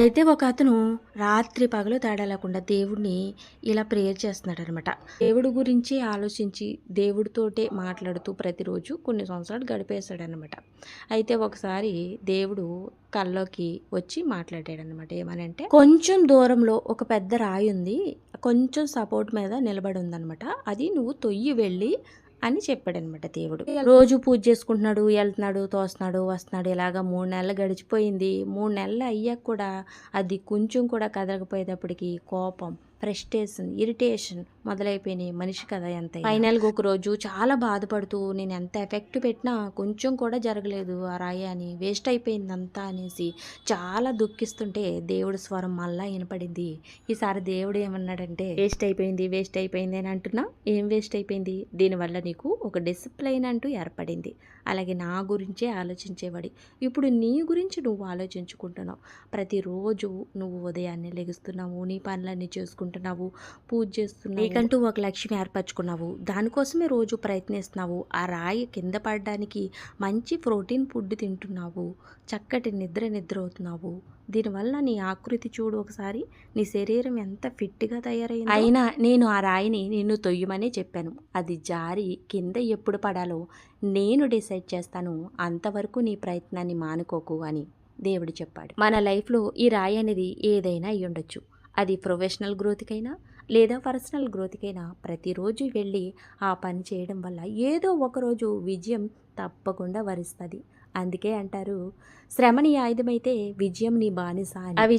అయితే ఒక అతను రాత్రి పగలు తేడా లేకుండా దేవుడిని ఇలా ప్రేయర్ చేస్తున్నాడనమాట. దేవుడి గురించి ఆలోచించి దేవుడితోటే మాట్లాడుతూ ప్రతిరోజు కొన్ని సంవత్సరాలు గడిపేశాడనమాట. అయితే ఒకసారి దేవుడు కల్లోకి వచ్చి మాట్లాడాడనమాట. ఏమనంటే, కొంచెం దూరంలో ఒక పెద్ద రాయి ఉంది. కొంచెం సపోర్ట్ మీద నిలబడి ఉందనమాట. అది నువ్వు తొయ్యి వెళ్ళి అని చెప్పాడనమాట దేవుడు. రోజు పూజ చేసుకుంటున్నాడు, వెళ్తున్నాడు, తోస్తున్నాడు, వస్తున్నాడు. ఇలాగా 3 నెలలు గడిచిపోయింది. 3 నెలలు అయ్యాక కూడా అది కొంచెం కూడా కదలకపోయేటప్పటికి కోపం, ఫ్రస్ట్రేషన్, ఇరిటేషన్ మొదలైపోయినాయి. మనిషి కదా ఎంత. ఫైనల్గా ఒక రోజు చాలా బాధపడుతూ, నేను ఎంత ఎఫెక్ట్ పెట్టినా కొంచెం కూడా జరగలేదు ఆ రాయి అని, వేస్ట్ అయిపోయింది అంతా అనేసి చాలా దుఃఖిస్తుంటే దేవుడి స్వరం మళ్ళా వినపడింది. ఈసారి దేవుడు ఏమన్నాడంటే, వేస్ట్ అయిపోయింది, వేస్ట్ అయిపోయింది అని అంటున్నా, ఏం వేస్ట్ అయిపోయింది? దీనివల్ల నీకు ఒక డిసిప్లైన్ అంటూ ఏర్పడింది. అలాగే నా గురించే ఆలోచించేవాడి, ఇప్పుడు నీ గురించి నువ్వు ఆలోచించుకుంటున్నావు. ప్రతిరోజు నువ్వు ఉదయాన్నే లెగుస్తున్నావు, నీ పనులన్నీ చేసుకుంటున్నావు, పూజ చేస్తున్నావు, నీకంటూ ఒక లక్ష్యం ఏర్పరచుకున్నావు, దానికోసమే రోజు ప్రయత్నిస్తున్నావు. ఆ రాయి కింద పడడానికి మంచి ప్రోటీన్ ఫుడ్ తింటున్నావు, చక్కటి నిద్ర అవుతున్నావు. దీనివల్ల నీ ఆకృతి చూడు ఒకసారి, నీ శరీరం ఎంత ఫిట్గా తయారైంది. అయినా నేను ఆ రాయిని నిన్ను తొయ్యమనే చెప్పాను. అది జారి కింద ఎప్పుడు పడాలో నేను డిసైడ్ చేస్తాను. అంతవరకు నీ ప్రయత్నాన్ని మానుకోకు అని దేవుడు చెప్పాడు. మన లైఫ్లో ఈ రాయి అనేది ఏదైనా అయి ఉండొచ్చు. అది ప్రొఫెషనల్ గ్రోత్కైనా లేదా పర్సనల్ గ్రోత్కైనా ప్రతిరోజు వెళ్ళి ఆ పని చేయడం వల్ల ఏదో ఒకరోజు విజయం తప్పకుండా వరిస్తుంది. అందుకే అంటారు, శ్రమ నీ ఆయుధమైతే విజయం నీ బానిస అని. ఆ విజయం